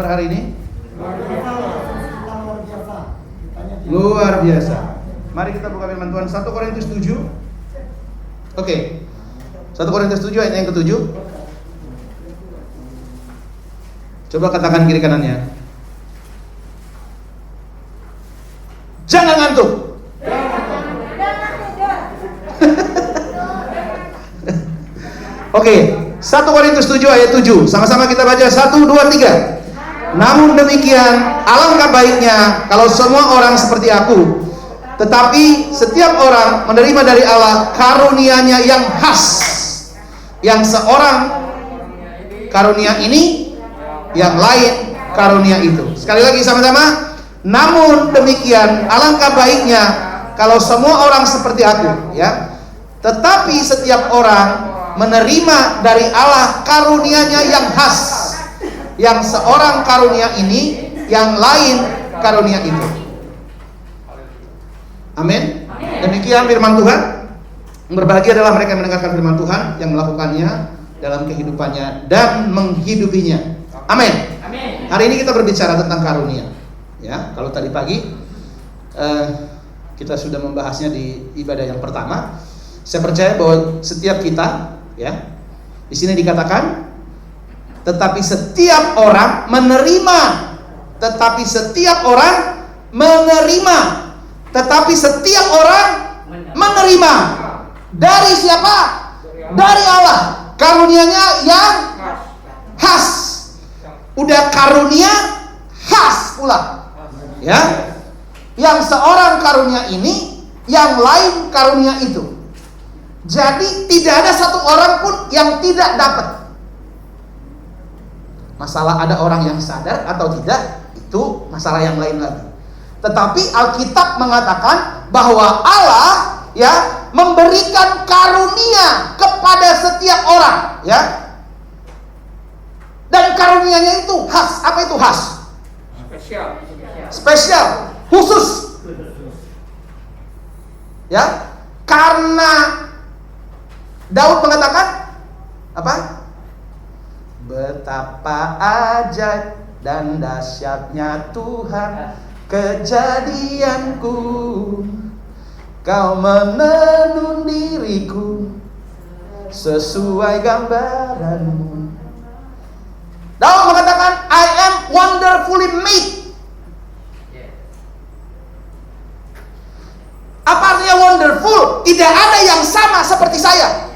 kabar hari ini? Luar biasa. Mari kita buka firman Tuhan 1 Korintus 7. Oke. 1 Korintus 7 ayat yang ke-7. Coba katakan kiri kanannya. Jangan ngantuk. Oke, 1 Korintus 7 ayat 7. Sama-sama kita baca 1, 2, 3. Namun demikian, alangkah baiknya kalau semua orang seperti aku. Tetapi setiap orang menerima dari Allah karunia-Nya yang khas. Yang seorang karunia ini, yang lain karunia itu. Sekali lagi sama-sama. Namun demikian, alangkah baiknya kalau semua orang seperti aku, ya. Tetapi setiap orang menerima dari Allah karunia-Nya yang khas. Yang seorang karunia ini, yang lain karunia itu. Amin. Demikian firman Tuhan. Berbahagia adalah mereka yang mendengarkan firman Tuhan, yang melakukannya dalam kehidupannya dan menghidupinya. Amin. Hari ini kita berbicara tentang karunia. Ya, kalau tadi pagi kita sudah membahasnya di ibadah yang pertama. Saya percaya bahwa setiap kita, ya, di sini dikatakan, tetapi setiap orang menerima, tetapi setiap orang menerima, tetapi setiap orang menerima dari siapa? Dari Allah. Karunia-Nya yang khas. Udah karunia khas pula, ya. Yang seorang karunia ini, yang lain karunia itu. Jadi tidak ada satu orang pun yang tidak dapat. Masalah ada orang yang sadar atau tidak, itu masalah yang lain lagi. Tetapi Alkitab mengatakan bahwa Allah, ya, memberikan karunia kepada setiap orang, ya. Dan karunia-Nya itu khas. Apa itu khas? Spesial, khusus. Ya. Karena Daud mengatakan apa? Betapa ajaib dan dahsyatnya Tuhan kejadianku, Kau menenun diriku sesuai gambaranmu. Daud mengatakan, I am wonderfully made. Apa artinya wonderful? Tidak ada yang sama seperti saya.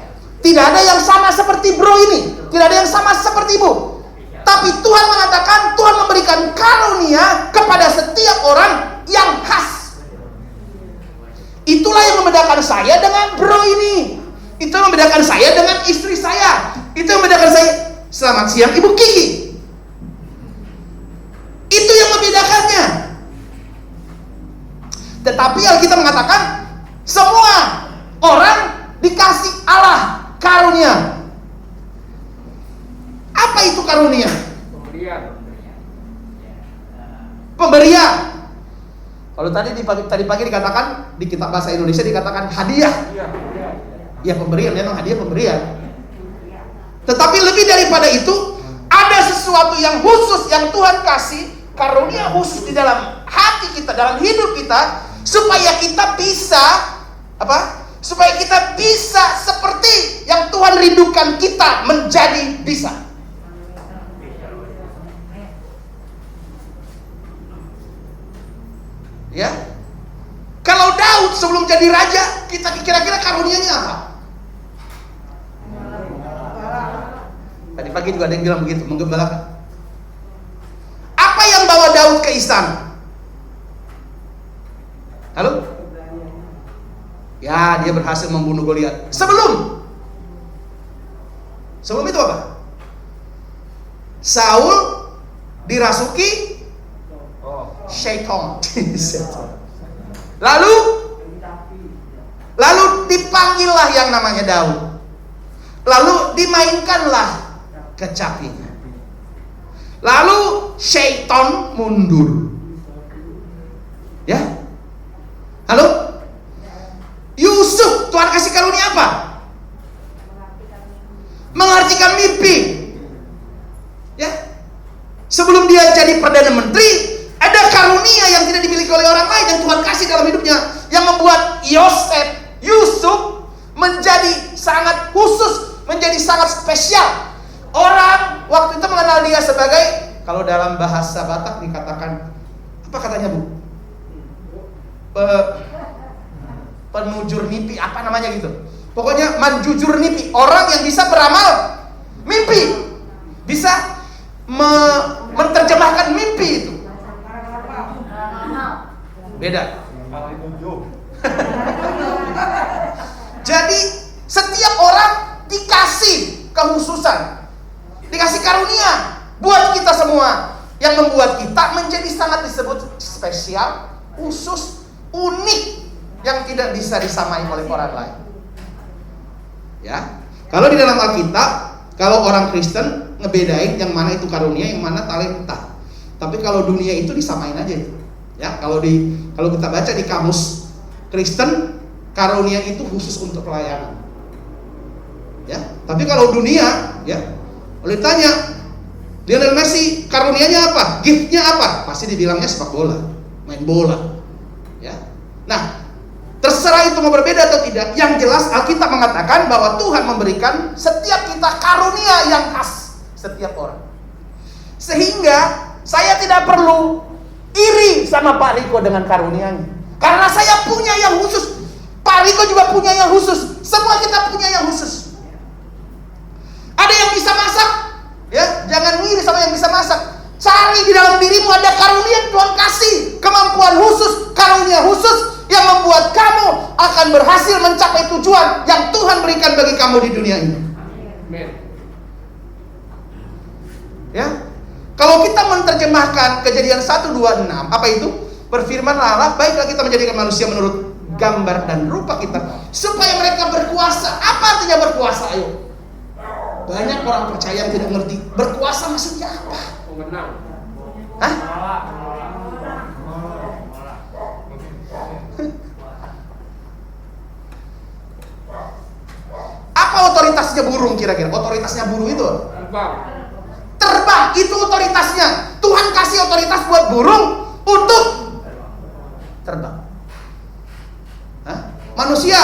Tidak ada yang sama seperti bro ini. Tidak ada yang sama seperti ibu. Tapi Tuhan mengatakan, Tuhan memberikan karunia kepada setiap orang yang khas. Itulah yang membedakan saya dengan bro ini. Itu yang membedakan saya dengan istri saya. Itu yang membedakan saya. Selamat siang Ibu Kiki. Itu yang membedakannya. Tetapi Alkitab mengatakan semua orang dikasih Allah karunia. Apa itu karunia? Pemberian. Kalau tadi pagi dikatakan di kitab bahasa Indonesia dikatakan hadiah. Ya, pemberian, memang hadiah pemberian. Tetapi lebih daripada itu, ada sesuatu yang khusus yang Tuhan kasih, karunia khusus di dalam hati kita, dalam hidup kita, supaya kita bisa apa? Supaya kita bisa seperti yang Tuhan rindukan kita menjadi bisa. Ya. Kalau Daud sebelum jadi raja, kita kira-kira karunianya apa? Tadi pagi juga ada yang bilang begitu, menggembalakan. Apa yang bawa Daud ke istana? Halo? Ya, dia berhasil membunuh Goliat. Sebelum itu apa? Saul dirasuki syaitan. Lalu dipanggillah yang namanya Daud. Lalu dimainkanlah kecapinya. Lalu syaitan mundur. Ya? Halo? Yusuf, Tuhan kasih karunia apa? Mengartikan mimpi. Ya? Sebelum dia jadi menjadi Perdana Menteri, ada karunia yang tidak dimiliki oleh orang lain yang Tuhan kasih dalam hidupnya, yang membuat Yusuf menjadi sangat khusus, menjadi sangat spesial. Orang waktu itu mengenal dia sebagai, kalau dalam bahasa Batak dikatakan, apa katanya Bu? Penujur mimpi, apa namanya gitu. Pokoknya manjujur mimpi, orang yang bisa beramal mimpi, bisa menerjemahkan mimpi itu. Beda. Jadi setiap orang dikasih kekhususan, dikasih karunia buat kita semua, yang membuat kita menjadi sangat disebut spesial, khusus, unik, yang tidak bisa disamai oleh orang lain. Ya, kalau di dalam Alkitab, kalau orang Kristen ngebedain yang mana itu karunia, yang mana talenta. Tapi kalau dunia itu disamain aja itu. Ya, kalau kita baca di kamus Kristen, karunia itu khusus untuk pelayanan. Ya, tapi kalau dunia, ya, boleh tanya Lionel Messi karunianya apa? Giftnya apa? Pasti dibilangnya sepak bola, main bola. Ya, nah, terserah itu mau berbeda atau tidak. Yang jelas Alkitab mengatakan bahwa Tuhan memberikan setiap kita karunia yang khas setiap orang. Sehingga saya tidak perlu iri sama Pak Riko dengan karunianya, karena saya punya yang khusus. Pak Riko juga punya yang khusus. Semua kita punya yang khusus. Ada yang bisa masak, ya, jangan ngiri sama yang bisa masak. Cari di dalam dirimu ada karunia yang Tuhan kasih, kemampuan khusus, karunia khusus yang membuat kamu akan berhasil mencapai tujuan yang Tuhan berikan bagi kamu di dunia ini. Ya, kalau kita menerjemahkan Kejadian 1:26, apa itu? Berfirmanlah Allah, baiklah kita menjadikan manusia menurut gambar dan rupa kita, supaya mereka berkuasa. Apa artinya berkuasa? Ayo. Banyak orang percaya yang tidak mengerti berkuasa maksudnya apa. Hah? Apa otoritasnya burung kira-kira? Otoritasnya burung itu terbang, itu otoritasnya. Tuhan kasih otoritas buat burung untuk terbang. Hah? Manusia,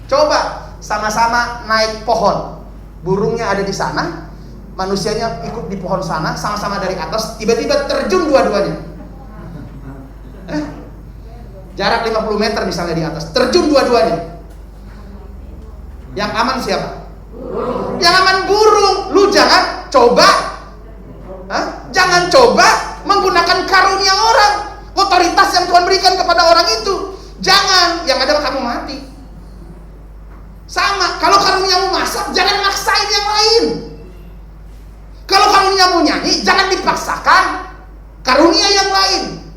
coba sama-sama naik pohon. Burungnya ada di sana, manusianya ikut di pohon sana, sama-sama dari atas, tiba-tiba terjun dua-duanya. Jarak 50 meter misalnya di atas, terjun dua-duanya. Yang aman siapa? Burung. Yang aman burung. Lu jangan coba, jangan coba menggunakan karunia orang, otoritas yang Tuhan berikan kepada orang itu. Jangan, yang ada kamu mati. Sama, kalau karuniamu masak, jangan maksain yang lain. Kalau karuniamu nyanyi, jangan dipaksakan karunia yang lain.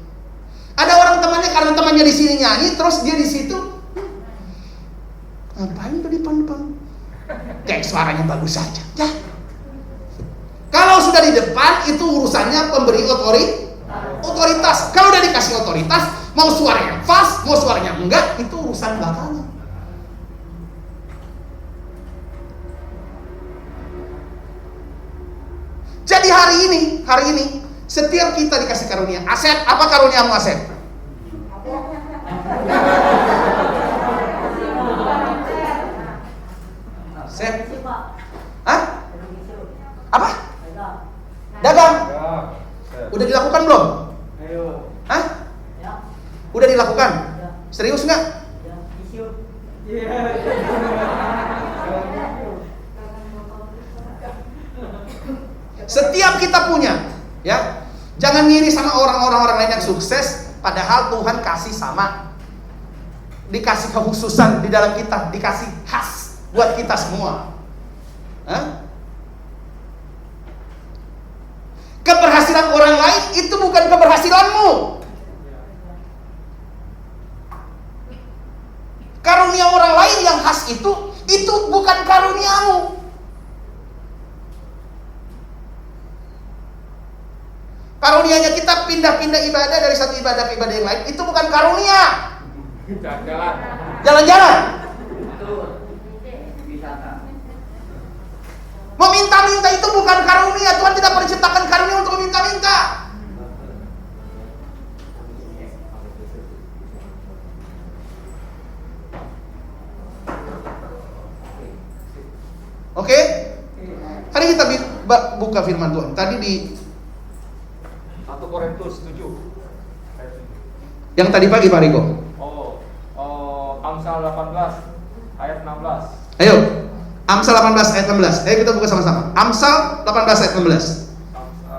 Ada orang temannya, karena temannya di sini nyanyi, terus dia di situ, ngapain tuh di depan? Kayak suaranya bagus saja. Ya. Kalau sudah di depan, itu urusannya pemberi otoritas. Kalau udah dikasih otoritas, mau suaranya pas, mau suaranya enggak, itu urusan belakangan. Jadi hari ini setiap kita dikasih karunia. Asep, apa karuniamu Asep? Asep? Hah? Apa? Dagang. Udah dilakukan belum? Hah? Udah dilakukan? Serius nggak? Setiap kita punya, ya. Jangan ngiri sama orang lain yang sukses, padahal Tuhan kasih sama. Dikasih kekhususan di dalam kita, dikasih khas buat kita semua. Hah? Keberhasilan orang lain itu bukan keberhasilanmu. Karunia orang lain yang khas itu bukan karuniamu. Karunianya kita pindah-pindah ibadah dari satu ibadah ke ibadah yang lain, itu bukan karunia. Jalan-jalan. Meminta-minta itu bukan karunia. Tuhan tidak menciptakan karunia untuk meminta-minta. buka firman Tuhan. Tadi di 1 Korintus 7. Yang tadi pagi Pak Riko. Amsal 18 ayat 16. Ayo, Amsal 18 ayat 16. Ayo kita buka sama-sama. Amsal 18 ayat 16.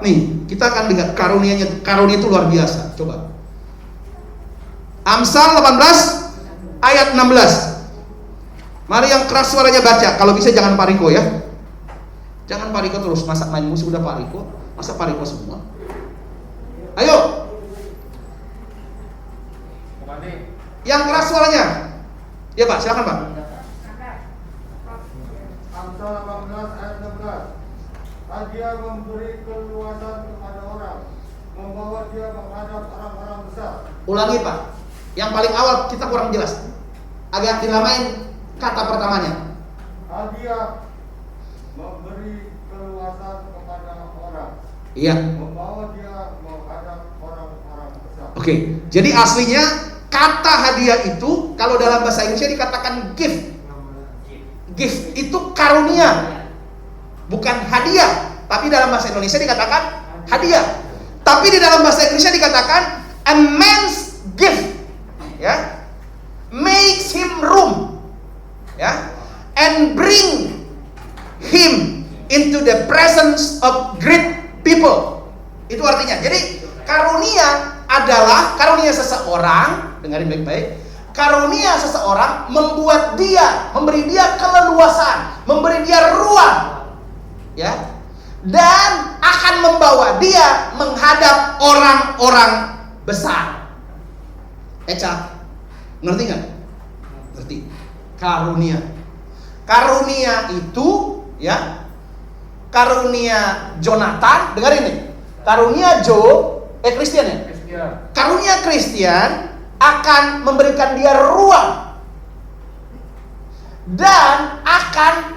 Nih, kita akan lihat karunianya. Karunia itu luar biasa. Coba. Amsal 18 ayat 16. Mari yang keras suaranya baca. Kalau bisa jangan Pak Riko ya. Jangan Pak Riko terus masak main musik udah Pak Riko. Masa Pak Riko semua? Ayo. Yang keras suaranya. Ya Pak, silakan Pak. Amsal 18 ayat 16. Dia memberi keluasan kepada orang, membawa dia menghadap orang-orang besar. Ulangi Pak. Yang paling awal kita kurang jelas. Agak dilamain kata pertamanya. Dia memberi keluasan kepada orang. Iya. Membawa dia menghadap orang-orang besar. Oke. Jadi aslinya kata hadiah itu kalau dalam bahasa Indonesia dikatakan gift. Gift itu karunia. Bukan hadiah, tapi dalam bahasa Indonesia dikatakan hadiah. Tapi di dalam bahasa Inggrisnya dikatakan a man's gift, ya, makes him room, ya, and bring him into the presence of great people. Itu artinya. Jadi karunia adalah karunia seseorang. Dengarin baik-baik. Karunia seseorang membuat dia, memberi dia keleluasan, memberi dia ruang, ya, dan akan membawa dia menghadap orang-orang besar. Eca, ngerti nggak? Ngerti. Karunia. Karunia itu, ya, karunia Jonathan. Dengar ini. Karunia Christian ya. Karunia Christian akan memberikan dia ruang dan akan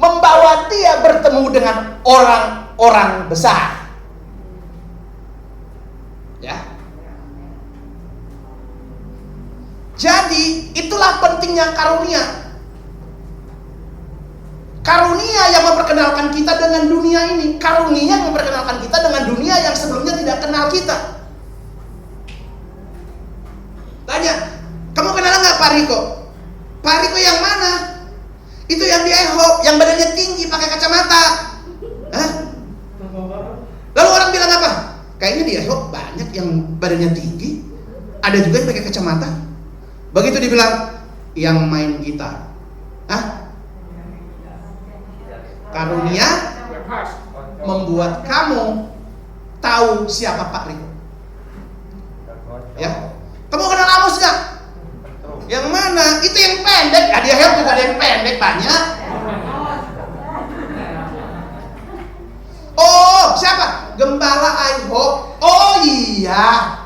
membawa dia bertemu dengan orang-orang besar. Ya. Jadi itulah pentingnya karunia. Karunia yang memperkenalkan kita dengan dunia ini. Karunia yang memperkenalkan kita dengan dunia yang sebelumnya tidak kenal kita. Tanya, kamu kenal nggak Pak Riko? Pak Riko yang mana? Itu yang di Eho, yang badannya tinggi pakai kacamata. Hah? Lalu orang bilang apa? Kayaknya di Eho banyak yang badannya tinggi, ada juga yang pakai kacamata. Begitu dibilang yang main gitar. Hah? Karunia membuat kamu tahu siapa Pak Riko. Ya. Kamu kenal Amos nggak? Yang mana? Itu yang pendek. Di Eho juga ada yang pendek banyak. Oh, siapa? Gembala Aiho. Oh iya.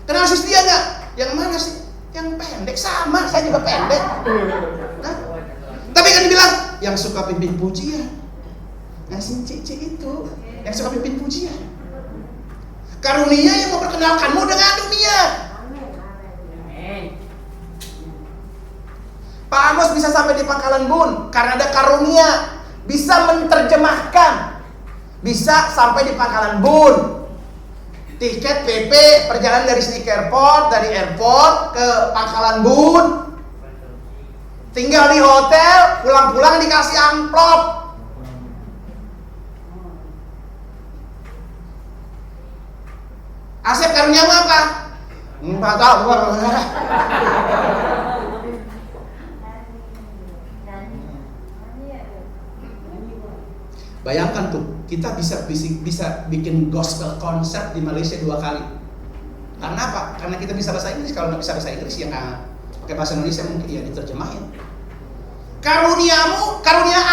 Kenal si Setia nggak? Yang mana sih? Yang pendek. Sama, saya juga pendek. Hah? Tapi kan dibilang yang suka pimpin pujian. Yang si Cici itu yang suka pimpin pujian. Karunia yang memperkenalkanmu dengan dunia. Pak Amos bisa sampai di Pangkalan Bun karena ada karunia, bisa menerjemahkan, bisa sampai di Pangkalan Bun. Tiket PP perjalanan dari Sneak Airport, dari airport ke Pangkalan Bun. Tinggal di hotel, pulang-pulang dikasih amplop. Asep karunia apa? Enggak tahu. Bayangkan tuh, kita bisa bikin gospel concert di Malaysia 2 kali. Karena apa? Karena kita bisa bahasa Inggris. Kalau nggak bisa bahasa Inggris ya nggak pakai bahasa Indonesia, mungkin ya diterjemahin. Karunia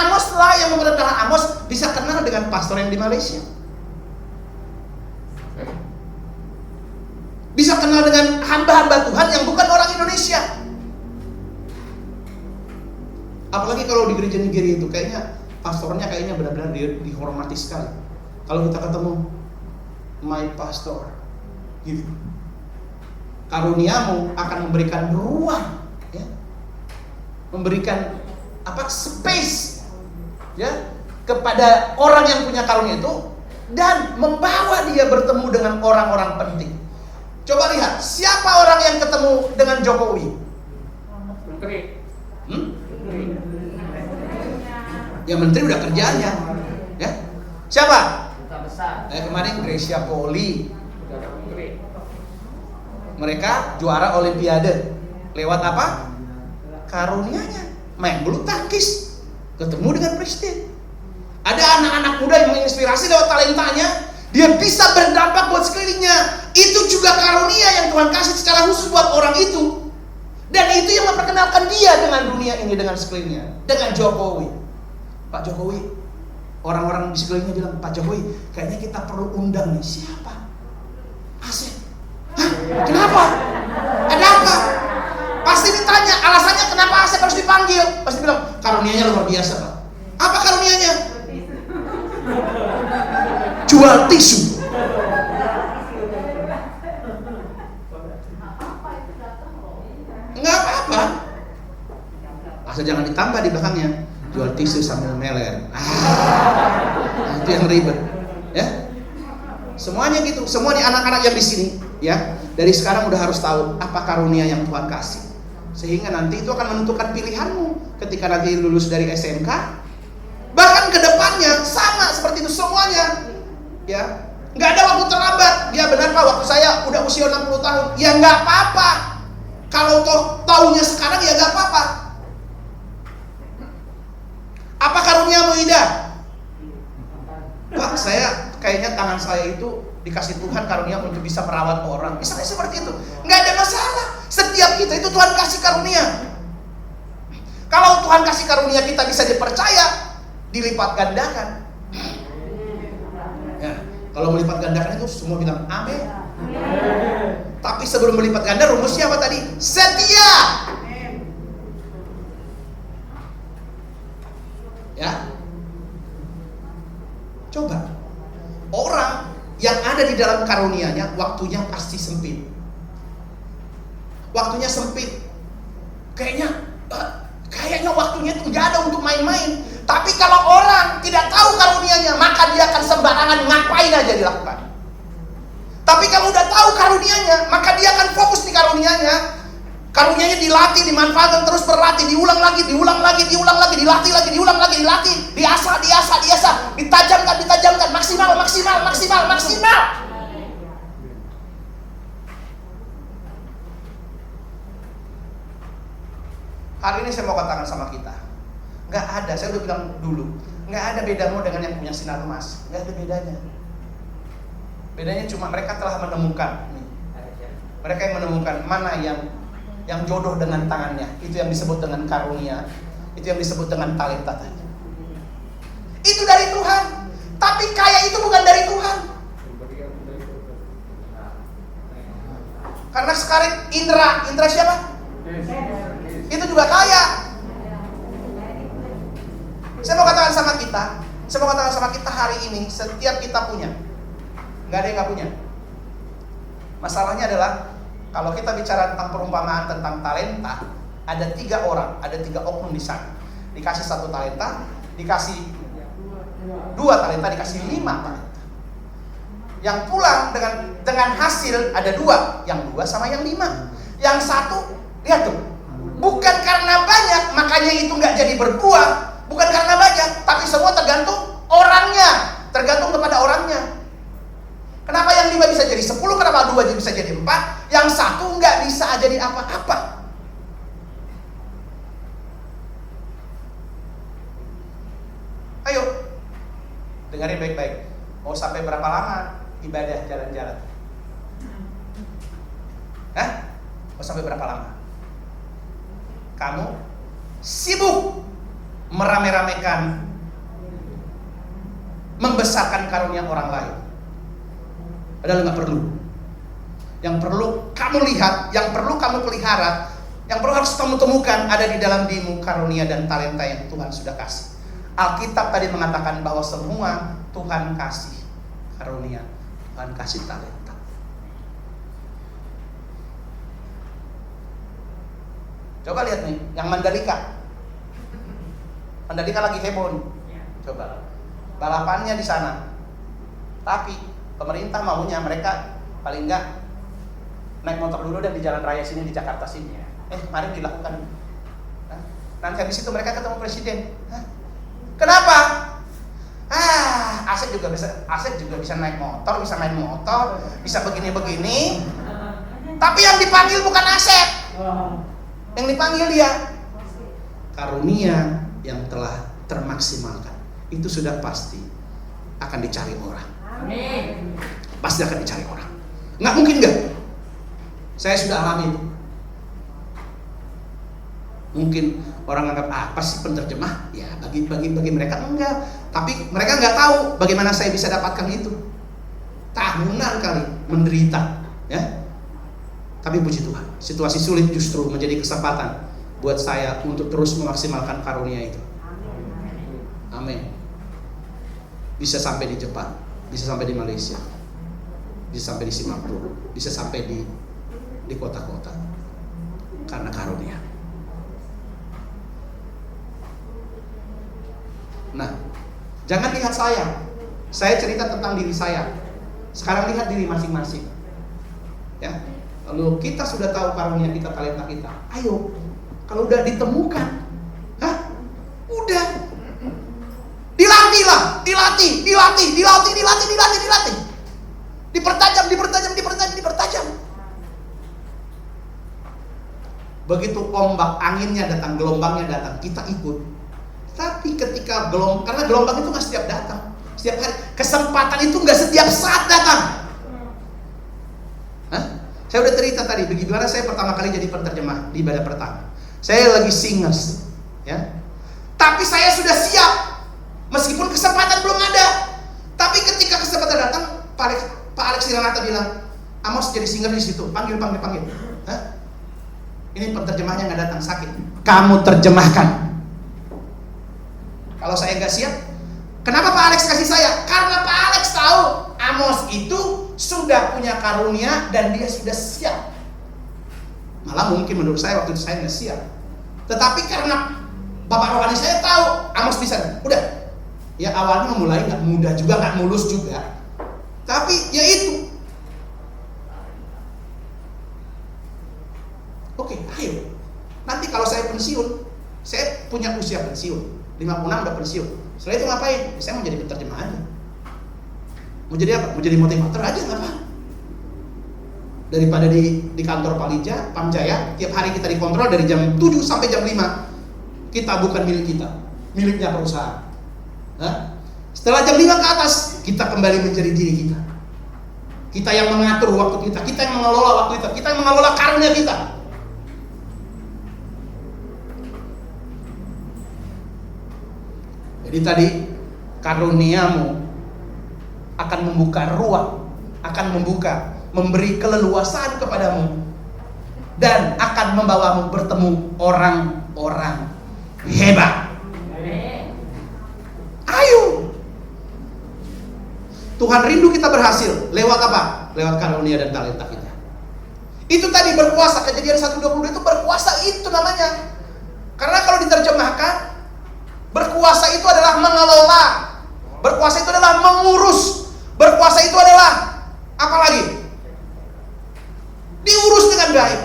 Amos lah yang membuat Amos bisa kenal dengan pastor yang di Malaysia. Bisa kenal dengan hamba-hamba Tuhan yang bukan orang Indonesia. Apalagi kalau di gereja Nigeria itu kayaknya pastornya benar-benar dihormati sekali. Kalau kita ketemu my pastor, gitu. Karuniamu akan memberikan ruang, ya, memberikan space ya, kepada orang yang punya karunia itu dan membawa dia bertemu dengan orang-orang penting. Coba lihat, siapa orang yang ketemu dengan Jokowi? Menteri. Ya menteri udah kerjaannya, ya. Siapa? Duta besar. Kemarin Gracia Poli, Udah ada menteri. mereka juara Olimpiade. Lewat apa? Karunianya, main bulu tangkis, ketemu dengan presiden. Ada anak-anak muda yang menginspirasi lewat talentanya, dia bisa berdampak buat sekelilingnya. Itu juga karunia yang Tuhan kasih secara khusus buat orang itu. Dan itu yang memperkenalkan dia dengan dunia ini, dengan sekelilingnya, dengan Jokowi. Pak Jokowi, orang-orang di sekelilingnya bilang, Pak Jokowi, kayaknya kita perlu undang nih. Siapa? Asep. Hah? Kenapa? Ada apa? Pasti ditanya, alasannya kenapa Asep harus dipanggil. Pasti bilang, karunianya luar biasa, Pak. Apa karunianya? Jual tisu. Enggak apa-apa. Asal jangan ditambah di belakangnya. Jual tisu sambil meler. Itu yang ribet, ya. Semuanya gitu. Semua nih anak-anak yang di sini, ya, dari sekarang udah harus tahu apa karunia yang Tuhan kasih. Sehingga nanti itu akan menentukan pilihanmu ketika nanti lulus dari SMK. Bahkan ke depannya sama seperti itu semuanya. Ya. Nggak ada waktu terlambat. Ya benar Pak, waktu saya udah usia 60 tahun. Ya nggak apa-apa. Kalau taunya sekarang ya nggak apa-apa. Apa karuniamu, Ida? Pak, saya kayaknya tangan saya itu dikasih Tuhan karunia untuk bisa merawat orang. Misalnya seperti itu, nggak ada masalah. Setiap kita itu Tuhan kasih karunia. Kalau Tuhan kasih karunia kita bisa dipercaya, dilipat gandakan. Ya, kalau melipat gandakan itu semua bilang amin. Tapi sebelum melipat ganda rumusnya apa tadi? Setia. Ya. Coba. Orang yang ada di dalam karunianya waktunya pasti sempit. Waktunya sempit. Kayaknya waktunya itu nggak ada untuk main-main. Tapi kalau orang tidak tahu karunianya, maka dia akan sembarangan ngapain aja dilakukan. Tapi kalau udah tahu karunianya, maka dia akan fokus di karunianya. Karunianya dilatih, dimanfaatkan, terus berlatih, diulang lagi, dilatih lagi, diulang lagi, dilatih, diasah, ditajamkan, maksimal. Hari ini saya mau katakan sama kita, nggak ada, saya udah bilang dulu, nggak ada bedamu dengan yang punya sinar emas, nggak ada bedanya. Bedanya cuma mereka telah menemukan, mereka yang menemukan mana yang jodoh dengan tangannya. Itu yang disebut dengan karunia. Itu yang disebut dengan talenta tadi. Itu dari Tuhan. Tapi kaya itu bukan dari Tuhan. Karena sekarang Indra siapa? Itu juga kaya. Saya mau katakan sama kita hari ini, setiap kita punya. Nggak ada yang nggak punya. Masalahnya adalah kalau kita bicara tentang perumpamaan tentang talenta, ada 3 orang, ada 3 oknum di sana. Dikasih 1 talenta, dikasih 2 talenta, dikasih 5 talenta. Yang pulang dengan hasil ada 2, yang 2 sama yang 5. Yang 1, lihat tuh, bukan karena banyak makanya itu nggak jadi berbuah, bukan karena banyak, tapi semua tergantung orangnya, tergantung kepada orangnya. Kenapa yang 5 bisa jadi 10, kenapa 2 bisa jadi 4, yang 1 nggak bisa jadi apa-apa? Ayo, dengarin baik-baik. Mau sampai berapa lama ibadah jalan-jalan? Mau sampai berapa lama? Kamu sibuk merame-ramekan, membesarkan karunia orang lain. Padahal nggak perlu. Yang perlu kamu lihat, yang perlu kamu pelihara, yang perlu harus kamu temukan ada di dalam dirimu karunia dan talenta yang Tuhan sudah kasih. Alkitab tadi mengatakan bahwa semua Tuhan kasih karunia, Tuhan kasih talenta. Coba lihat nih, yang Mandalika. Mandalika lagi heboh nih. Coba. Balapannya di sana. Tapi pemerintah maunya mereka paling enggak naik motor dulu dan di jalan raya sini di Jakarta sini. Mari dilakukan. Nanti habis itu mereka ketemu presiden. Kenapa? Asep juga bisa naik motor, bisa begini-begini. Tapi yang dipanggil bukan Asep. Yang dipanggil dia karunia yang telah termaksimalkan. Itu sudah pasti akan dicari orang. Amin. Pasti akan dicari orang. Nggak mungkin nggak? Saya sudah alami itu. Mungkin orang anggap apa sih penerjemah? Ya bagi mereka enggak. Tapi mereka nggak tahu bagaimana saya bisa dapatkan itu. Tahunan kali menderita, ya. Tapi puji Tuhan, situasi sulit justru menjadi kesempatan buat saya untuk terus memaksimalkan karunia itu. Amin. Bisa sampai di Jepang, bisa sampai di Malaysia, bisa sampai di Singapura, bisa sampai di kota-kota karena karunia. Nah, jangan lihat saya cerita tentang diri saya. Sekarang lihat diri masing-masing, ya. Lalu kita sudah tahu karunia kita, talenta kita. Ayo, kalau udah ditemukan, udah dilatih. Dipertajam. Begitu ombak anginnya datang, gelombangnya datang, kita ikut. Tapi ketika karena gelombang itu nggak setiap datang, setiap hari. Kesempatan itu nggak setiap saat datang. Saya udah cerita tadi bagaimana saya pertama kali jadi penerjemah di ibadah pertama. Saya lagi singers, ya. Tapi saya sudah siap, meskipun kesempatan belum ada. Tapi ketika kesempatan datang, Pak Alex Siranata bilang, Amos jadi singer di situ, panggil. Ini penerjemahnya nggak datang, sakit. Kamu terjemahkan. Kalau saya nggak siap, kenapa Pak Alex kasih saya? Karena Pak Alex tahu Amos itu sudah punya karunia dan dia sudah siap. Malah mungkin menurut saya waktu itu saya nggak siap. Tetapi karena Bapak rohani saya tahu Amos bisa. Udah. Ya awalnya mulai nggak mudah juga, nggak mulus juga. Tapi ya itu. Oke, ayo. Nanti kalau saya pensiun, saya punya usia pensiun. 56 udah pensiun. Setelah itu ngapain? Saya mau jadi penerjemah aja. Mau jadi apa? Mau jadi motivator aja, nggak apa. Daripada di kantor Pamjaya, tiap hari kita dikontrol dari jam 7 sampai jam 5. Kita bukan milik kita, miliknya perusahaan. Setelah jam 5 ke atas, kita kembali menjadi diri kita. Kita yang mengatur waktu kita yang mengelola waktu kita yang mengelola karunia kita. Jadi tadi karuniamu akan membuka ruang, memberi keleluasaan kepadamu dan akan membawamu bertemu orang-orang hebat. Ayo. Tuhan rindu kita berhasil lewat apa? Lewat karunia dan talenta kita. Itu tadi berkuasa, Kejadian 1:20 itu berkuasa itu namanya. Karena kalau diterjemahkan, berkuasa itu adalah mengelola. Berkuasa itu adalah mengurus. Berkuasa itu adalah apa lagi? Diurus dengan baik.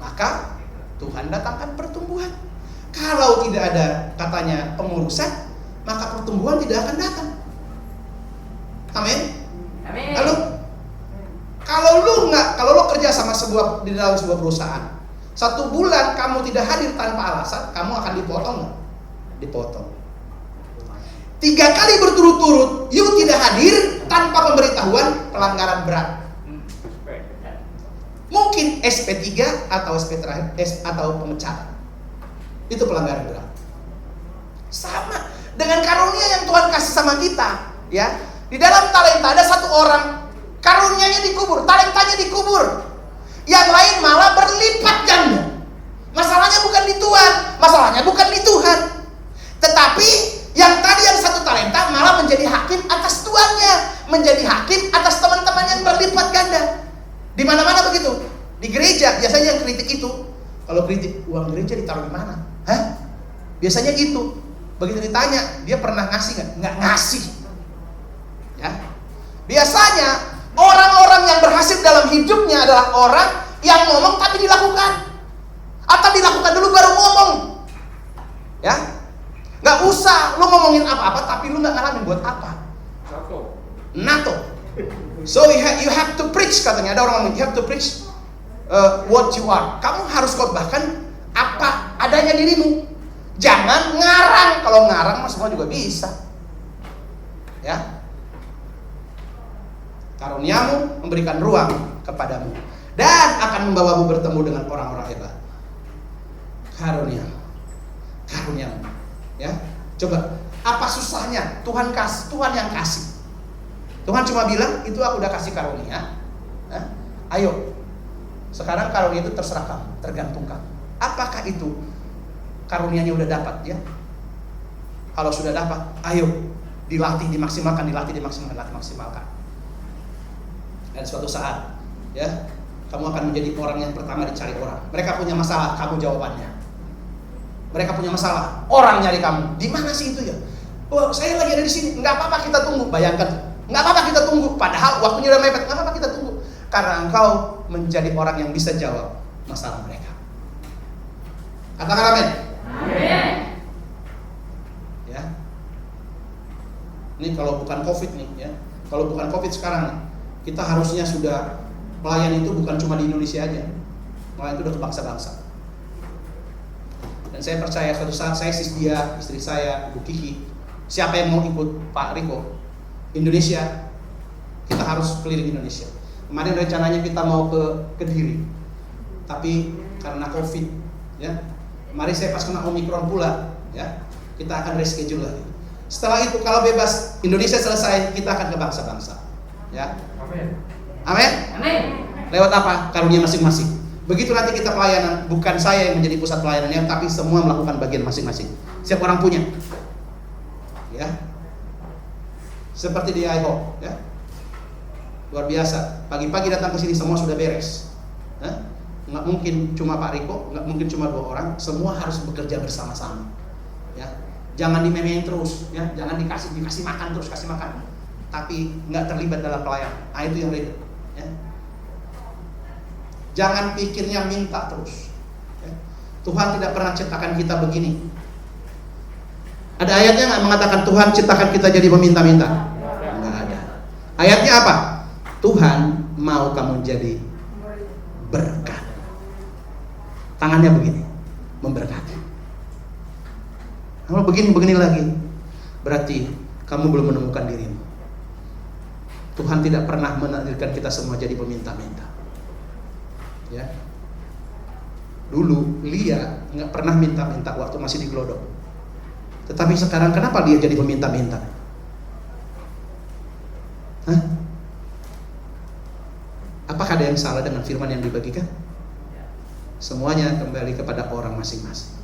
Maka Tuhan datangkan pertumbuhan. Kalau tidak ada katanya pengurusan, maka pertumbuhan tidak akan datang. Amin. Lalu kalau lo kerja sama di dalam sebuah perusahaan, 1 bulan kamu tidak hadir tanpa alasan, kamu akan dipotong nggak? Dipotong. 3 kali berturut-turut you tidak hadir tanpa pemberitahuan, pelanggaran berat. Mungkin SP3 atau SP terakhir atau pemecatan. Itu pelanggaran berat. Sama dengan karunia yang Tuhan kasih sama kita, ya. Di dalam talenta ada 1 orang karunianya dikubur, talentanya dikubur. Yang lain malah berlipat ganda. Masalahnya bukan di Tuhan, masalahnya bukan di Tuhan. Tetapi yang tadi yang 1 talenta malah menjadi hakim atas tuannya, menjadi hakim atas teman-teman yang berlipat ganda. Di mana-mana begitu. Di gereja biasanya yang kritik itu, kalau kritik uang gereja ditaruh di mana? Biasanya gitu. Begitu ditanya, dia pernah ngasih nggak? Nggak ngasih. Ya. Biasanya orang-orang yang berhasil dalam hidupnya adalah orang yang ngomong tapi dilakukan, atau dilakukan dulu baru ngomong. Ya, nggak usah lu ngomongin apa-apa tapi lu nggak ngalamin, buat apa? NATO. So you have to preach, katanya. Ada orang ngomong you have to preach what you are. Kamu harus khotbahkan apa adanya dirimu. Jangan ngarang. Kalau ngarang mah semua juga bisa. Ya. Karuniamu memberikan ruang kepadamu dan akan membawamu bertemu dengan orang-orang hebat. Karuniamu. Ya. Coba, apa susahnya? Tuhan kasih, Tuhan yang kasih. Tuhan cuma bilang, itu aku udah kasih karunia. Ayo. Sekarang karunia itu terserah kamu, tergantung kamu. Apakah itu karunianya udah dapat ya? Kalau sudah dapat, ayo dilatih, dimaksimalkan. Dan suatu saat, ya, kamu akan menjadi orang yang pertama dicari orang. Mereka punya masalah, kamu jawabannya. Mereka punya masalah, orang nyari kamu. Di mana sih itu ya? Oh, saya lagi ada di sini. Enggak apa-apa, kita tunggu. Bayangkan, enggak apa-apa kita tunggu. Padahal waktunya udah mepet. Enggak apa-apa kita tunggu. Karena engkau menjadi orang yang bisa jawab masalah mereka. Katakan amin. Amin. Ya. Ini kalau bukan COVID nih, ya. Kalau bukan COVID sekarang nih, kita harusnya sudah pelayan itu bukan cuma di Indonesia aja. Pelayan itu udah ke bangsa-bangsa. Dan saya percaya suatu saat saya, Dia, istri saya, Ibu Kiki, siapa yang mau ikut Pak Riko, Indonesia, kita harus keliling Indonesia. Kemarin rencananya kita mau ke Kediri, tapi karena COVID, ya. Kemarin saya pas kena Omikron pula, ya. Kita akan reschedule lagi. Setelah itu kalau bebas Indonesia selesai, kita akan ke bangsa-bangsa, ya. Amin. Amin. Amin. Lewat apa? Karunia masing-masing. Begitu nanti kita pelayanan, bukan saya yang menjadi pusat pelayanannya, tapi semua melakukan bagian masing-masing. Setiap orang punya, ya. Seperti di IHOP, ya. Luar biasa. Pagi-pagi datang ke sini semua sudah beres. Nggak mungkin cuma Pak Riko, nggak mungkin cuma 2 orang. Semua harus bekerja bersama-sama. Ya. Jangan dimemehin terus, ya. Jangan dikasih makan terus, kasih makan. Tapi nggak terlibat dalam pelayanan. Nah, itu yang beda. Ya. Jangan pikirnya minta terus. Ya. Tuhan tidak pernah ciptakan kita begini. Ada ayatnya nggak mengatakan Tuhan ciptakan kita jadi meminta-minta? Nggak ada. Ayatnya apa? Tuhan mau kamu jadi berkat. Tangannya begini, memberkati. Kalau begini lagi, berarti kamu belum menemukan dirimu. Tuhan tidak pernah menakdirkan kita semua jadi peminta-minta. Ya. Dulu Lia nggak pernah minta-minta waktu masih di Glodok. Tetapi sekarang kenapa dia jadi peminta-minta? Hah? Apakah ada yang salah dengan firman yang dibagikan? Semuanya kembali kepada orang masing-masing.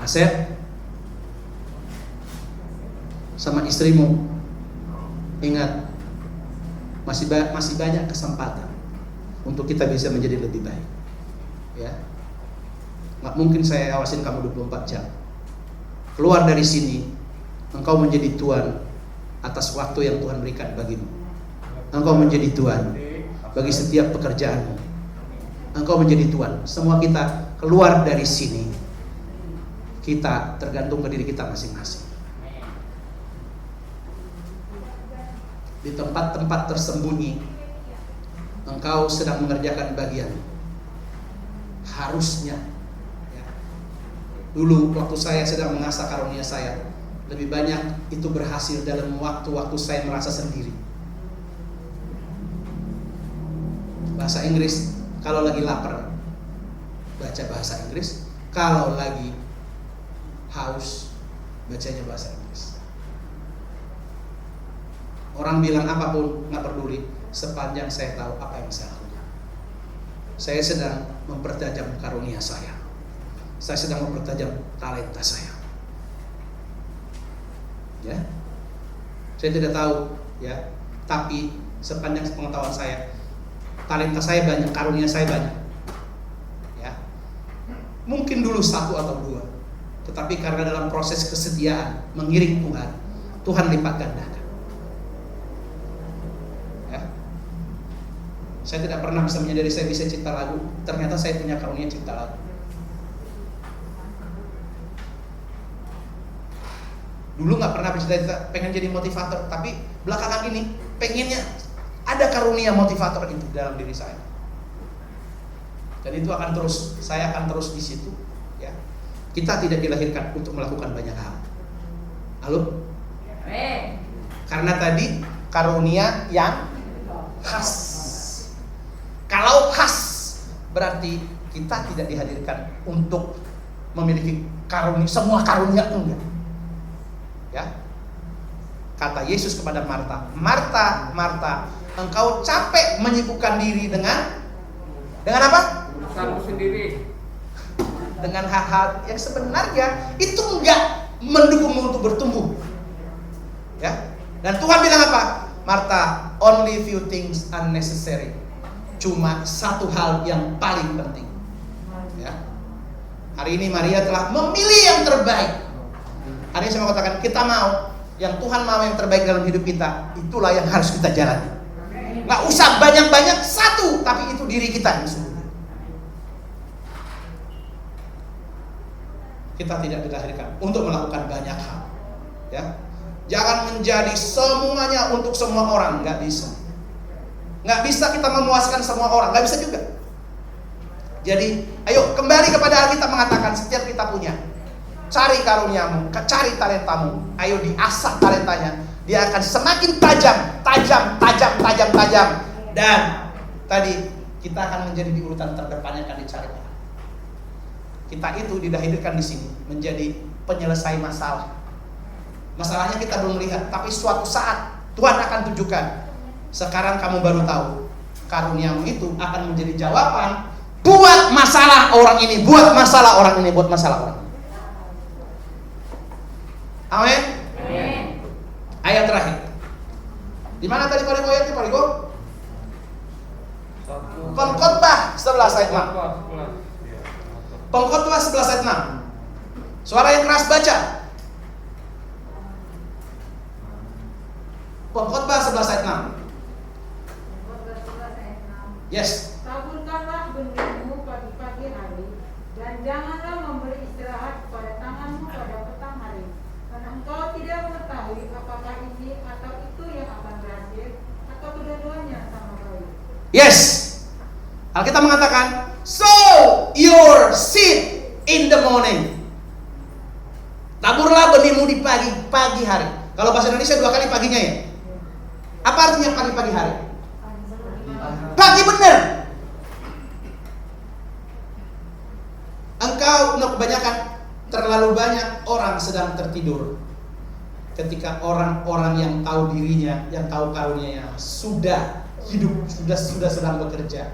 Asep, sama istrimu, ingat, masih banyak kesempatan untuk kita bisa menjadi lebih baik. Ya, nggak mungkin saya awasin kamu 24 jam. Keluar dari sini, engkau menjadi tuan atas waktu yang Tuhan berikan bagimu. Engkau menjadi tuan bagi setiap pekerjaanmu. Engkau menjadi tuan. Semua kita keluar dari sini, kita tergantung ke diri kita masing-masing. Di tempat-tempat tersembunyi, engkau sedang mengerjakan bagian. Harusnya, ya. Dulu waktu saya sedang mengasah karunia saya, lebih banyak itu berhasil dalam waktu-waktu saya merasa sendiri. Bahasa Inggris, kalau lagi lapar baca bahasa Inggris, kalau lagi haus bacanya bahasa Inggris. Orang bilang apapun nggak peduli, sepanjang saya tahu apa yang saya lakukan. Saya sedang mempertajam karunia saya. Saya sedang mempertajam talenta saya. Ya, saya tidak tahu, ya, tapi sepanjang pengetahuan saya, talenta saya banyak, karunia saya banyak. Ya, mungkin dulu 1 atau 2, Tetapi karena dalam proses kesetiaan mengiring Tuhan, Tuhan lipat gandakan. Ya. Saya tidak pernah bisa menyadari saya bisa cipta lagu. Ternyata saya punya karunia cipta lagu. Dulu nggak pernah bercita-cita pengen jadi motivator, tapi belakangan ini pengennya ada karunia motivator itu dalam diri saya. Dan itu akan terus, saya akan terus di situ. Ya, kita tidak dilahirkan untuk melakukan banyak hal. Halo? Karena tadi karunia yang khas. Kalau khas berarti kita tidak dihadirkan untuk memiliki karunia, semua karunia enggak. Ya. Kata Yesus kepada Marta, Marta, Marta, engkau capek menyibukkan diri dengan apa? Urusanmu sendiri. Dengan hal-hal yang sebenarnya itu enggak mendukungmu untuk bertumbuh. Ya. Dan Tuhan bilang apa? Marta, only few things unnecessary. Cuma satu hal yang paling penting. Ya. Hari ini Maria telah memilih yang terbaik. Hari ini saya mau katakan, kita mau yang Tuhan mau yang terbaik dalam hidup kita, itulah yang harus kita jalani. Nggak usah banyak-banyak, satu, tapi itu diri kita yang sesungguhnya. Kita tidak dilahirkan untuk melakukan banyak hal. Ya, jangan menjadi semuanya untuk semua orang, nggak bisa. Nggak bisa kita memuaskan semua orang, nggak bisa juga. Jadi, ayo kembali kepada Alkitab mengatakan setiap kita punya. Cari karuniamu, cari talentamu. Ayo diasah talentanya. Dia akan semakin tajam. Dan tadi kita akan menjadi di urutan terdepan yang akan dicari orang. Kita itu dilahirkan di sini menjadi penyelesai masalah. Masalahnya kita belum lihat, tapi suatu saat Tuhan akan tunjukkan. Sekarang kamu baru tahu, karuniamu itu akan menjadi jawaban buat masalah orang ini, buat masalah orang ini, buat masalah orang ini. Amin. Ayat terakhir. Di mana tadi Pak ayatnya Pak Rigo? Pengkhotbah 11 ayat 6. Pengkhotbah 11 ayat 6. Suara yang keras baca. Pengkhotbah 11 ayat 6. Yes. Taburkanlah benihmu pagi-pagi hari, dan janganlah memberi istirahat kepada tanganmu pada petang hari, karena engkau tidak mengetahui apakah ini atau itu yang akan berhasil, atau kedua-duanya sama baik. Yes. Alkitab mengatakan, sow your seed in the morning. Taburlah benihmu di pagi hari. Kalau bahasa Indonesia 2 kali paginya ya. Apa artinya pagi hari? Pagi benar. Engkau kebanyakan, terlalu banyak orang sedang tertidur. Ketika orang-orang yang tahu dirinya, yang tahu karunianya sudah hidup, sudah sedang bekerja.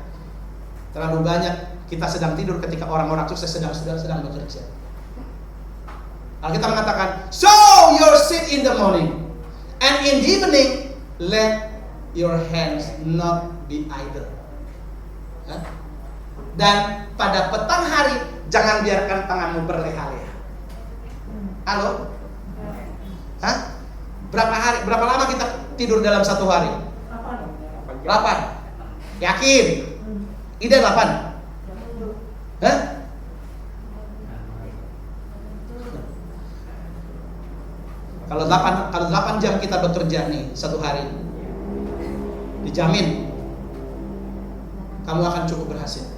Terlalu banyak kita sedang tidur ketika orang-orang sukses sedang bekerja. Alkitab mengatakan, sow your seed in the morning, and in the evening let your hands not be idle. Dan pada petang hari jangan biarkan tanganmu berleha-leha. Halo? Hah? Berapa lama kita tidur dalam satu hari? 8. Yakin? Ida 8. Hah? Kalau 8 jam kita bekerja nih satu hari, dijamin kamu akan cukup berhasil.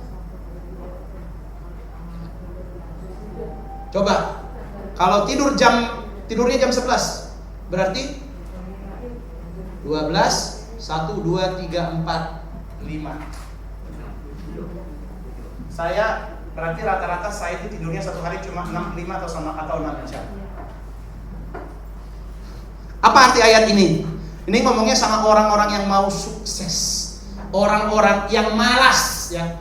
Coba kalau tidurnya jam 11, berarti 12, 1, 2, 3, 4, 5. Saya berarti rata-rata saya itu tidurnya satu hari cuma 5 atau 6 jam. Apa arti ayat ini? Ini ngomongnya sama orang-orang yang mau sukses. Orang-orang yang malas ya.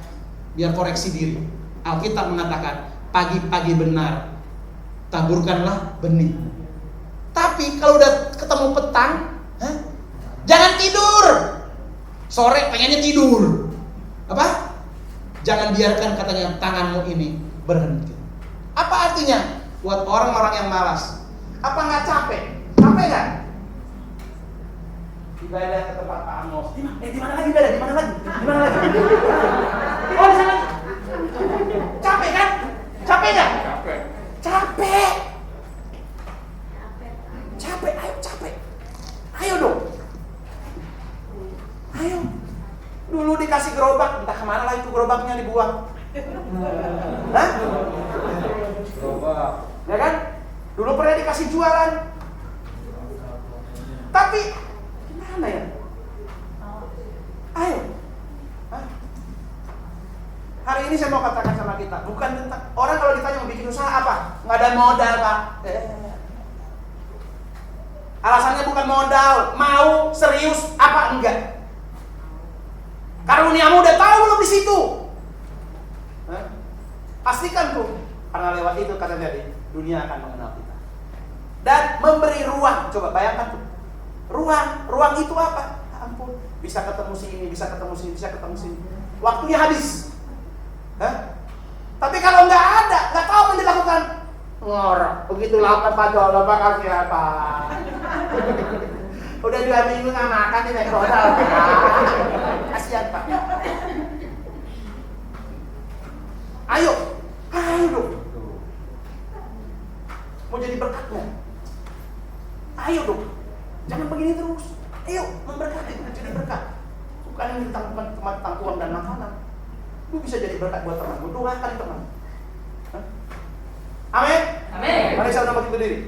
Biar koreksi diri. Alkitab mengatakan pagi-pagi benar taburkanlah benih. Tapi kalau udah ketemu petang, jangan tidur. Sore pengennya tidur. Apa? Jangan biarkan katanya tanganmu ini berhenti. Apa artinya? buat orang-orang yang malas. Apa nggak capek? Capek nggak? Ibadah ke tempat Pak Amos. Di mana lagi ibadah? Di mana lagi? Di mana lagi? Oh, di sana. Capek kan? Capek nggak? Capek. Capek. Capek, ayo capek. Ayo dong. Ayo. Dulu dikasih gerobak, entah kemana lah itu gerobaknya dibuang. Hah? Gerobak. Ya kan? Dulu pernah dikasih jualan. Tapi gimana ya? Ayo. Hah? Hari ini saya mau katakan sama kita, bukan tentang orang kalau ditanya mau bikin usaha apa? Nggak ada modal, Pak. Alasannya bukan modal, mau serius apa enggak? Karuniamu udah tahu belum di situ? Hah? Pastikan tuh, karena lewat itu kata tadi, dunia akan mengenal kita. Dan memberi ruang, coba bayangkan tuh. Ruang itu apa? Ampun, bisa ketemu sini, bisa ketemu sini, bisa ketemu sini. Waktunya habis. Hah? Tapi kalau nggak ada, nggak tahu apa yang dilakukan. Ngorok, begitu lapar Pak Jolo, Pak kasih apa? Udah 2 minggu nggak makan di McDonald. Kasihan Pak. Ayo dong. Mau jadi berkat nggak? Ayo dong. Jangan begini terus. Ayo memberkati, jadi berkat. Bukan yang tentang uang dan makanan. Lu bisa jadi berkat buat teman. Doakan teman. Amin. Amin. Mari sama-sama kita berdiri.